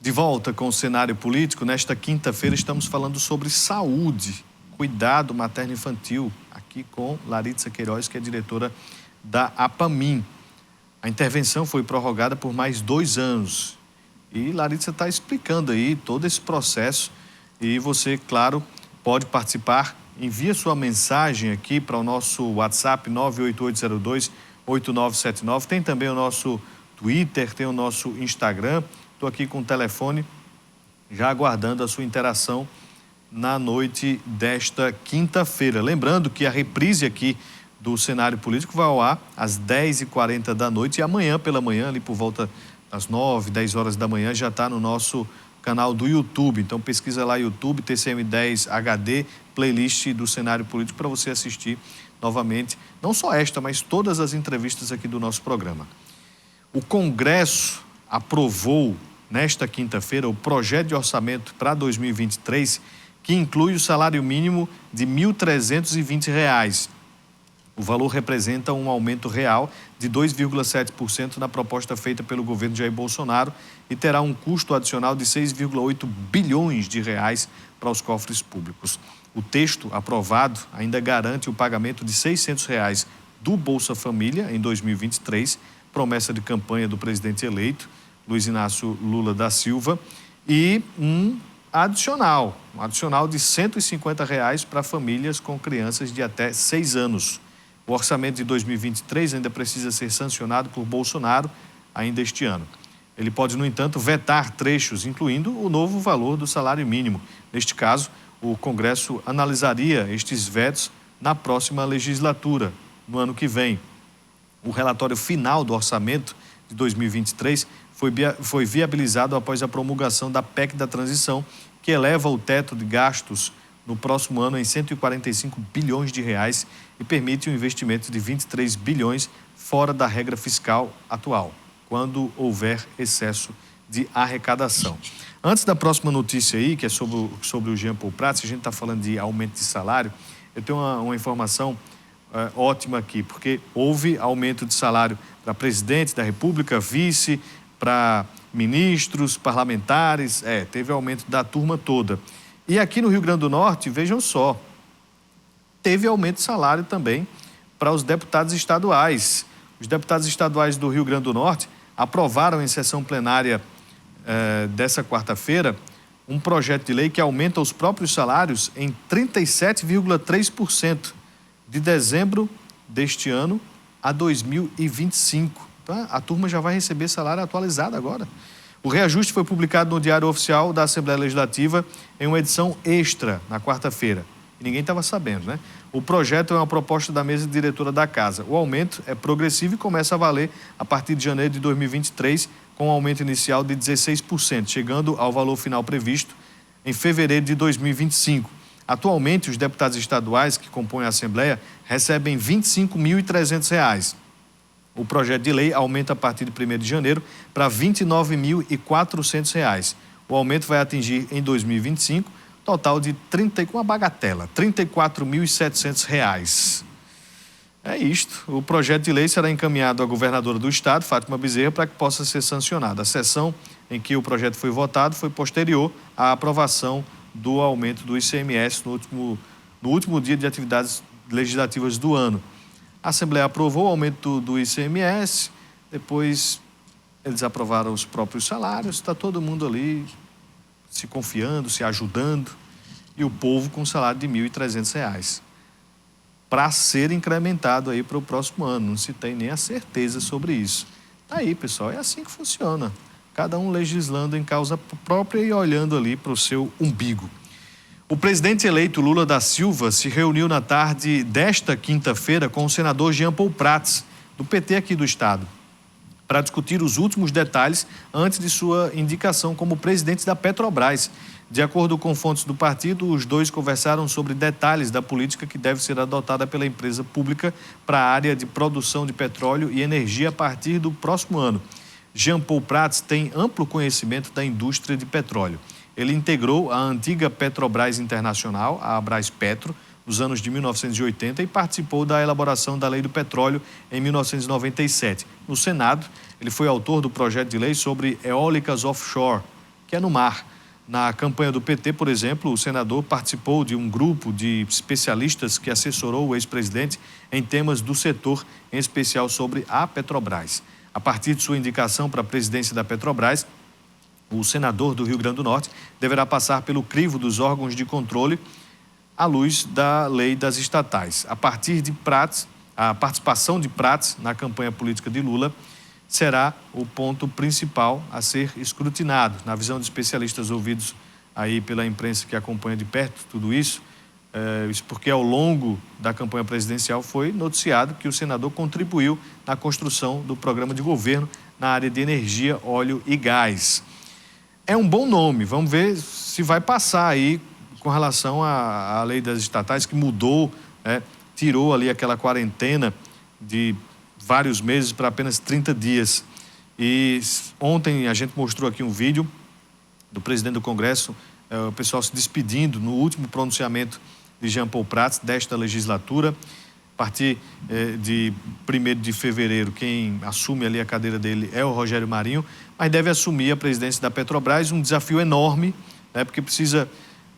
De volta com o cenário político, nesta quinta-feira estamos falando sobre saúde, cuidado materno-infantil, aqui com Laritza Queiroz, que é diretora da APAMIN. A intervenção foi prorrogada por mais 2 anos e Laritza está explicando aí todo esse processo e você, claro, pode participar. Envia sua mensagem aqui para o nosso WhatsApp 98802-8979. Tem também o nosso Twitter, tem o nosso Instagram. Estou aqui com o telefone, já aguardando a sua interação na noite desta quinta-feira. Lembrando que a reprise aqui do cenário político vai ao ar às 10h40 da noite e amanhã pela manhã, ali por volta das 9, 10 horas da manhã, já está no nosso canal do YouTube. Então pesquisa lá YouTube, TCM10 HD, playlist do cenário político para você assistir novamente, não só esta, mas todas as entrevistas aqui do nosso programa. O Congresso aprovou nesta quinta-feira o projeto de orçamento para 2023, que inclui o salário mínimo de R$ 1.320. O valor representa um aumento real de 2,7% na proposta feita pelo governo Jair Bolsonaro e terá um custo adicional de 6,8 bilhões de reais para os cofres públicos. O texto aprovado ainda garante o pagamento de R$ 600 do Bolsa Família em 2023, promessa de campanha do presidente eleito, Luiz Inácio Lula da Silva, e um adicional de R$ 150 para famílias com crianças de até 6 anos. O orçamento de 2023 ainda precisa ser sancionado por Bolsonaro ainda este ano. Ele pode, no entanto, vetar trechos, incluindo o novo valor do salário mínimo. Neste caso, o Congresso analisaria estes vetos na próxima legislatura, no ano que vem. O relatório final do orçamento de 2023 foi viabilizado após a promulgação da PEC da transição, que eleva o teto de gastos no próximo ano em 145 bilhões de reais e permite um investimento de 23 bilhões fora da regra fiscal atual, quando houver excesso de arrecadação. Antes da próxima notícia aí, que é sobre o Jean Paul Prats, a gente está falando de aumento de salário, eu tenho uma informação ótima aqui, porque houve aumento de salário para presidente da República, vice, para ministros, parlamentares, teve aumento da turma toda. E aqui no Rio Grande do Norte, vejam só, teve aumento de salário também para os deputados estaduais. Os deputados estaduais do Rio Grande do Norte aprovaram em sessão plenária dessa quarta-feira um projeto de lei que aumenta os próprios salários em 37,3% de dezembro deste ano a 2025. Então, a turma já vai receber salário atualizado agora. O reajuste foi publicado no Diário Oficial da Assembleia Legislativa em uma edição extra na quarta-feira. E ninguém estava sabendo, né? O projeto é uma proposta da mesa diretora da Casa. O aumento é progressivo e começa a valer a partir de janeiro de 2023, com um aumento inicial de 16%, chegando ao valor final previsto em fevereiro de 2025. Atualmente, os deputados estaduais que compõem a Assembleia recebem R$ 25.300. O projeto de lei aumenta a partir de 1º de janeiro para R$ 29.400. O aumento vai atingir em 2025 total de com uma bagatela, R$ 34.700. É isto. O projeto de lei será encaminhado à governadora do estado, Fátima Bezerra, para que possa ser sancionado. A sessão em que o projeto foi votado foi posterior à aprovação do aumento do ICMS no último dia de atividades legislativas do ano. A Assembleia aprovou o aumento do ICMS, depois eles aprovaram os próprios salários, está todo mundo ali se confiando, se ajudando, e o povo com um salário de R$ 1.300 para ser incrementado aí para o próximo ano. Não se tem nem a certeza sobre isso. Tá aí, pessoal, é assim que funciona. Cada um legislando em causa própria e olhando ali para o seu umbigo. O presidente eleito Lula da Silva se reuniu na tarde desta quinta-feira com o senador Jean Paul Prats, do PT aqui do estado, para discutir os últimos detalhes antes de sua indicação como presidente da Petrobras. De acordo com fontes do partido, os dois conversaram sobre detalhes da política que deve ser adotada pela empresa pública para a área de produção de petróleo e energia a partir do próximo ano. Jean Paul Prats tem amplo conhecimento da indústria de petróleo. Ele integrou a antiga Petrobras Internacional, a Abraspetro, nos anos de 1980 e participou da elaboração da Lei do Petróleo em 1997. No Senado, ele foi autor do projeto de lei sobre eólicas offshore, que é no mar. Na campanha do PT, por exemplo, o senador participou de um grupo de especialistas que assessorou o ex-presidente em temas do setor, em especial sobre a Petrobras. A partir de sua indicação para a presidência da Petrobras, o senador do Rio Grande do Norte deverá passar pelo crivo dos órgãos de controle à luz da lei das estatais. A partir de Prats, a participação de Prats na campanha política de Lula será o ponto principal a ser escrutinado. Na visão de especialistas ouvidos aí pela imprensa que acompanha de perto tudo isso, isso porque ao longo da campanha presidencial foi noticiado que o senador contribuiu na construção do programa de governo na área de energia, óleo e gás. É um bom nome, vamos ver se vai passar aí com relação à lei das estatais, que mudou, tirou ali aquela quarentena de vários meses para apenas 30 dias. E ontem a gente mostrou aqui um vídeo do presidente do Congresso, o pessoal se despedindo no último pronunciamento de Jean Paul Prats desta legislatura. A partir de 1º de fevereiro, quem assume ali a cadeira dele é o Rogério Marinho, mas deve assumir a presidência da Petrobras, um desafio enorme, porque precisa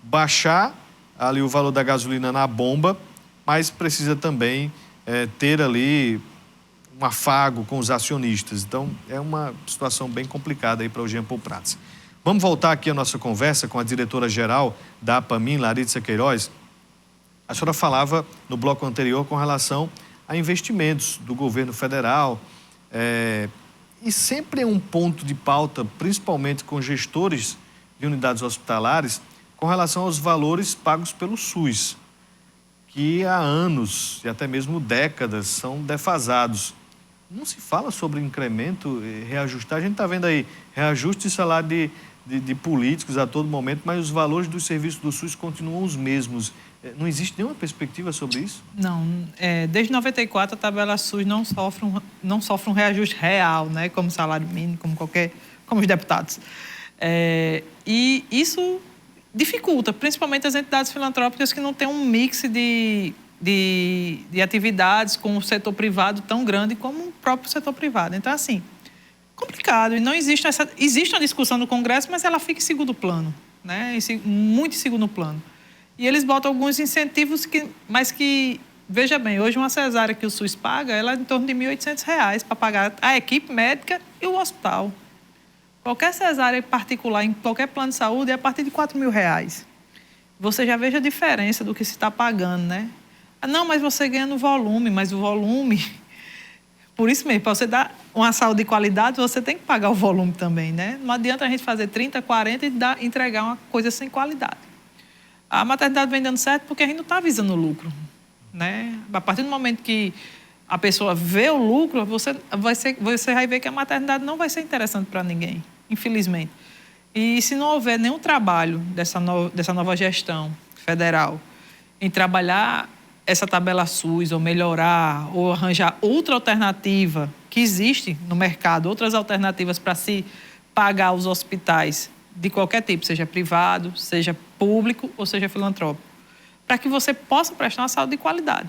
baixar ali o valor da gasolina na bomba, mas precisa também ter ali um afago com os acionistas. Então, é uma situação bem complicada aí para o Jean Paul Prats. Vamos voltar aqui a nossa conversa com a diretora-geral da APAMIN, Larissa Queiroz. A senhora falava no bloco anterior com relação a investimentos do governo federal, e sempre é um ponto de pauta, principalmente com gestores de unidades hospitalares, com relação aos valores pagos pelo SUS, que há anos e até mesmo décadas são defasados. Não se fala sobre incremento, reajustar. A gente está vendo aí reajuste de salário de políticos a todo momento, mas os valores dos serviços do SUS continuam os mesmos. Não existe nenhuma perspectiva sobre isso? Não. Desde 94, a tabela SUS não sofre um reajuste real, né? Como salário mínimo, como os deputados. E isso dificulta, principalmente as entidades filantrópicas que não têm um mix de atividades com o setor privado tão grande como o próprio setor privado. Então, assim, complicado. E não existe existe uma discussão no Congresso, mas ela fica em segundo plano, né? Muito em segundo plano. E eles botam alguns incentivos, mas que, veja bem, hoje uma cesárea que o SUS paga, ela é em torno de R$ 1.800 para pagar a equipe médica e o hospital. Qualquer cesárea particular em qualquer plano de saúde é a partir de R$ 4.000. Você já veja a diferença do que se está pagando, né? Não, mas você ganha no volume, mas o volume... Por isso mesmo, para você dar uma saúde de qualidade, você tem que pagar o volume também, né? Não adianta a gente fazer 30, 40 e entregar uma coisa sem qualidade. A maternidade vem dando certo porque a gente não está visando o lucro, né? A partir do momento que a pessoa vê o lucro, você vai ver que a maternidade não vai ser interessante para ninguém, infelizmente. E se não houver nenhum trabalho dessa nova gestão federal em trabalhar essa tabela SUS, ou melhorar, ou arranjar outra alternativa que existe no mercado, outras alternativas para se pagar os hospitais de qualquer tipo, seja privado, seja público ou seja filantrópico, para que você possa prestar uma saúde de qualidade.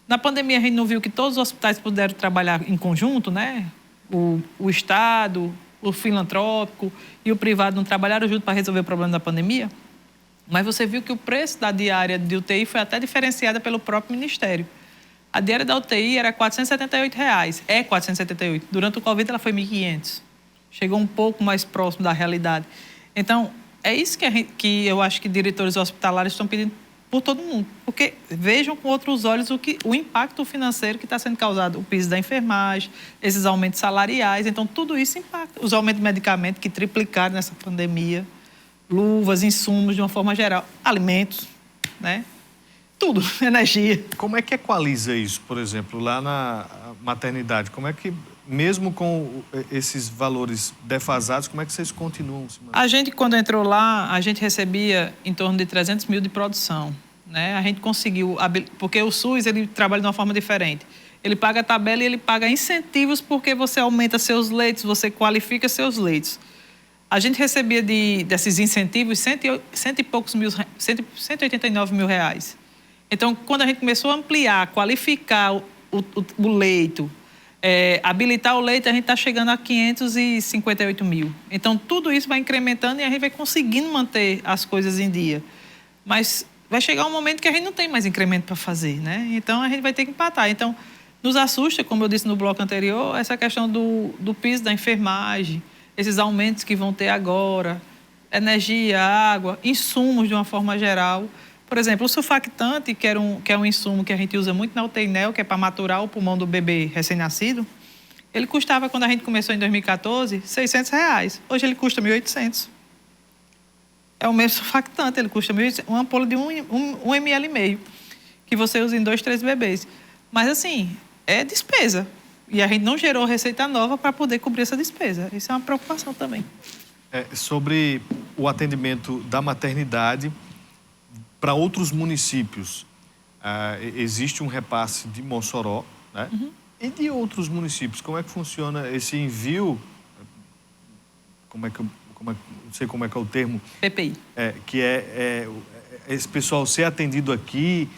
Na pandemia, a gente não viu que todos os hospitais puderam trabalhar em conjunto, né? O Estado, o filantrópico e o privado não trabalharam junto para resolver o problema da pandemia? Mas você viu que o preço da diária de UTI foi até diferenciada pelo próprio Ministério. A diária da UTI era R$ 478, é R$ 478. Durante o Covid, ela foi R$ 1.500. Chegou um pouco mais próximo da realidade. Então, é isso que eu acho que diretores hospitalares estão pedindo por todo mundo. Porque vejam com outros olhos o impacto financeiro que está sendo causado. O piso da enfermagem, esses aumentos salariais. Então, tudo isso impacta. Os aumentos de medicamento que triplicaram nessa pandemia. Luvas, insumos, de uma forma geral. Alimentos, né? Tudo, energia. Como é que equaliza isso, por exemplo, lá na maternidade? Como é que, mesmo com esses valores defasados, como é que vocês continuam se mantendo? A gente, quando entrou lá, a gente recebia em torno de 300 mil de produção, né? A gente conseguiu, porque o SUS, ele trabalha de uma forma diferente. Ele paga a tabela e ele paga incentivos porque você aumenta seus leitos, você qualifica seus leitos. A gente recebia desses incentivos 189 mil reais. Então, quando a gente começou a ampliar, qualificar o leito, Habilitar o leito, a gente está chegando a 558 mil. Então, tudo isso vai incrementando e a gente vai conseguindo manter as coisas em dia. Mas vai chegar um momento que a gente não tem mais incremento para fazer, né? Então, a gente vai ter que empatar. Então, nos assusta, como eu disse no bloco anterior, essa questão do piso da enfermagem, esses aumentos que vão ter agora, energia, água, insumos de uma forma geral. Por exemplo, o surfactante, que é um insumo que a gente usa muito na UTI-NEL, que é para maturar o pulmão do bebê recém-nascido, ele custava, quando a gente começou em 2014, R$600. Hoje ele custa 1.800. É o mesmo surfactante, ele custa 1.800, uma ampola de 1,5 ml, que você usa em 2, 3 bebês. Mas, assim, é despesa. E a gente não gerou receita nova para poder cobrir essa despesa. Isso é uma preocupação também. Sobre o atendimento da maternidade para outros municípios, existe um repasse de Mossoró, né? Uhum. E de outros municípios, como é que funciona esse envio? Não sei como é que é o termo. PPI. Que esse pessoal ser atendido aqui,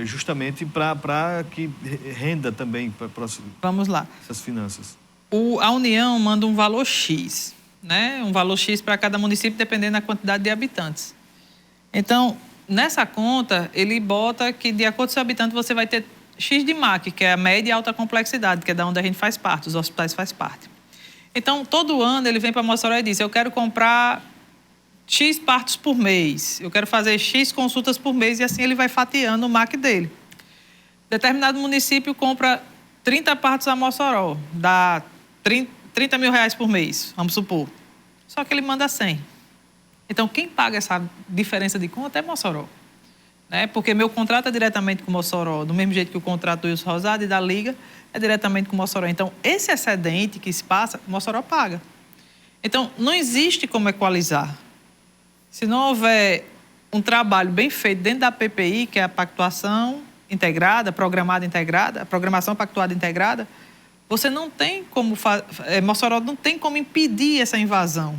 justamente para que renda também para Vamos lá. Essas finanças. A União manda um valor X, né? Um valor X para cada município, dependendo da quantidade de habitantes. Então, nessa conta, ele bota que, de acordo com o seu habitante, você vai ter X de MAC, que é a média e alta complexidade, que é da onde a gente faz parte, os hospitais fazem parte. Então, todo ano ele vem para Mossoró e diz: eu quero comprar X partos por mês, eu quero fazer X consultas por mês, e assim ele vai fatiando o MAC dele. Determinado município compra 30 partos a Mossoró, dá R$30 mil por mês, vamos supor. Só que ele manda 100. Então, quem paga essa diferença de conta é Mossoró. Né? Porque meu contrato é diretamente com Mossoró, do mesmo jeito que o contrato do Wilson Rosado e da Liga é diretamente com Mossoró. Então, esse excedente que se passa, Mossoró paga. Então, não existe como equalizar. Se não houver um trabalho bem feito dentro da PPI, que é a pactuação integrada, programada integrada, a programação pactuada integrada, você não tem como... Mossoró não tem como impedir essa invasão.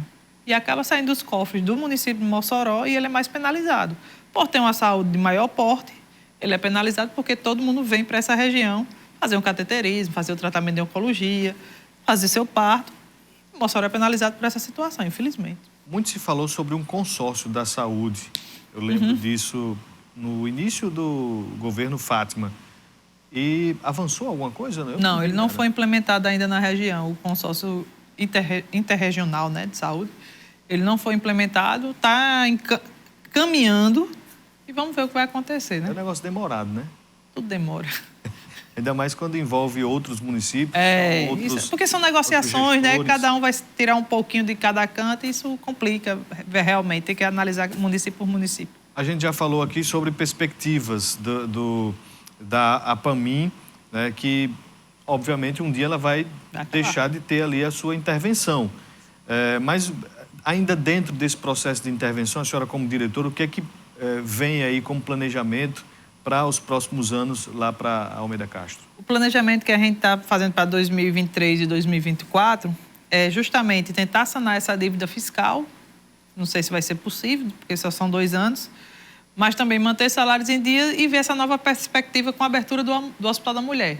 E acaba saindo dos cofres do município de Mossoró e ele é mais penalizado. Por ter uma saúde de maior porte, ele é penalizado porque todo mundo vem para essa região fazer um cateterismo, fazer o tratamento de oncologia, fazer seu parto. Mossoró é penalizado por essa situação, infelizmente. Muito se falou sobre um consórcio da saúde. Eu lembro disso no início do governo Fátima. E avançou alguma coisa? Né? Não, ele não foi implementado ainda na região, o consórcio interregional, né, de saúde. Ele não foi implementado, está caminhando e vamos ver o que vai acontecer, né? É um negócio demorado, né? Tudo demora. Ainda mais quando envolve outros municípios. Porque são negociações, né? Cada um vai tirar um pouquinho de cada canto e isso complica realmente. Tem que analisar município por município. A gente já falou aqui sobre perspectivas da APAMIM, né, que, obviamente, um dia ela vai deixar de ter ali a sua intervenção. Mas, ainda dentro desse processo de intervenção, a senhora, como diretora, o que é que vem aí como planejamento para os próximos anos lá para Almeida Castro? O planejamento que a gente está fazendo para 2023 e 2024 é justamente tentar sanar essa dívida fiscal. Não sei se vai ser possível, porque só são 2 anos, mas também manter salários em dia e ver essa nova perspectiva com a abertura do Hospital da Mulher.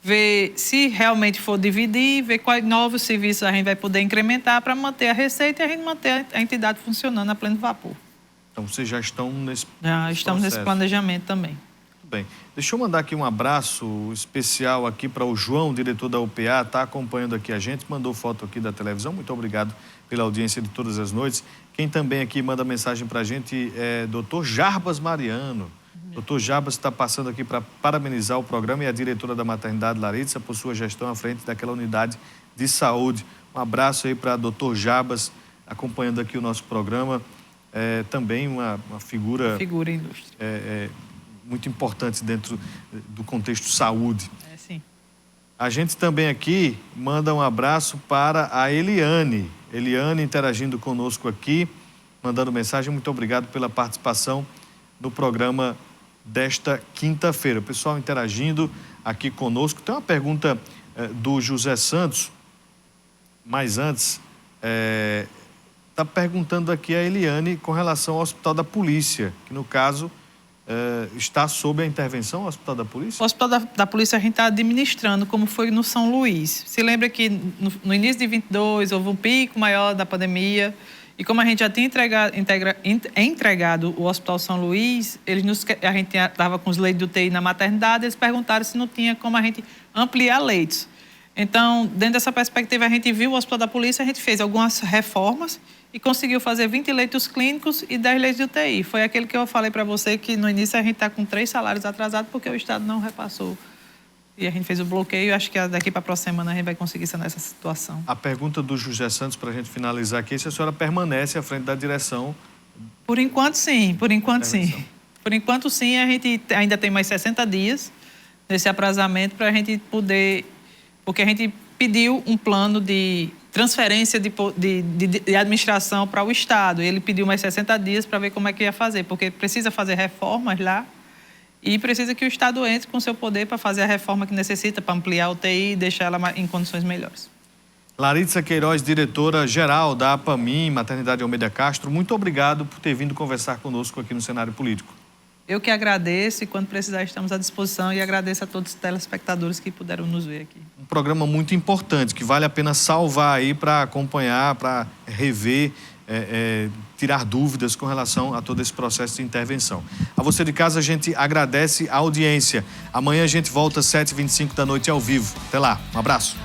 Ver se realmente for dividir, ver quais novos serviços a gente vai poder incrementar para manter a receita e a gente manter a entidade funcionando a pleno vapor. Então, vocês já estão nesse Já estamos nesse planejamento também. Muito bem. Deixa eu mandar aqui um abraço especial aqui para o João, diretor da UPA, está acompanhando aqui a gente, mandou foto aqui da televisão. Muito obrigado pela audiência de todas as noites. Quem também aqui manda mensagem para a gente é Dr. Jarbas Mariano. Dr. Jarbas está passando aqui para parabenizar o programa e a diretora da maternidade Laritza por sua gestão à frente daquela unidade de saúde. Um abraço aí para Dr. Jarbas, acompanhando aqui o nosso programa. Também uma figura ilustre. Muito importante dentro do contexto saúde. Sim. A gente também aqui manda um abraço para a Eliane. Eliane interagindo conosco aqui, mandando mensagem. Muito obrigado pela participação no programa desta quinta-feira. O pessoal interagindo aqui conosco. Tem uma pergunta do José Santos, mas antes, está perguntando aqui a Eliane com relação ao Hospital da Polícia, que no caso está sob a intervenção, o Hospital da Polícia? O Hospital da Polícia a gente está administrando, como foi no São Luís. Se lembra que no início de 22 houve um pico maior da pandemia e como a gente já tinha entregado o Hospital São Luís, a gente estava com os leitos de UTI na maternidade, eles perguntaram se não tinha como a gente ampliar leitos. Então, dentro dessa perspectiva, a gente viu o Hospital da Polícia, a gente fez algumas reformas e conseguiu fazer 20 leitos clínicos e 10 leitos de UTI. Foi aquele que eu falei para você que no início a gente está com 3 salários atrasados porque o Estado não repassou. E a gente fez o bloqueio, acho que daqui para a próxima semana a gente vai conseguir sanar essa situação. A pergunta do José Santos, para a gente finalizar aqui, se a senhora permanece à frente da direção? Por enquanto, sim. Por enquanto, sim. Por enquanto, sim. A gente ainda tem mais 60 dias nesse aprazamento para a gente poder... Porque a gente pediu um plano de transferência de administração para o Estado. Ele pediu mais 60 dias para ver como é que ia fazer, porque precisa fazer reformas lá e precisa que o Estado entre com seu poder para fazer a reforma que necessita, para ampliar a UTI e deixar ela em condições melhores. Laritza Queiroz, diretora-geral da APAMIM, Maternidade Almeida Castro, muito obrigado por ter vindo conversar conosco aqui no cenário político. Eu que agradeço e quando precisar estamos à disposição e agradeço a todos os telespectadores que puderam nos ver aqui. Um programa muito importante que vale a pena salvar aí para acompanhar, para rever, tirar dúvidas com relação a todo esse processo de intervenção. A você de casa a gente agradece a audiência. Amanhã a gente volta às 7h25 da noite ao vivo. Até lá, um abraço.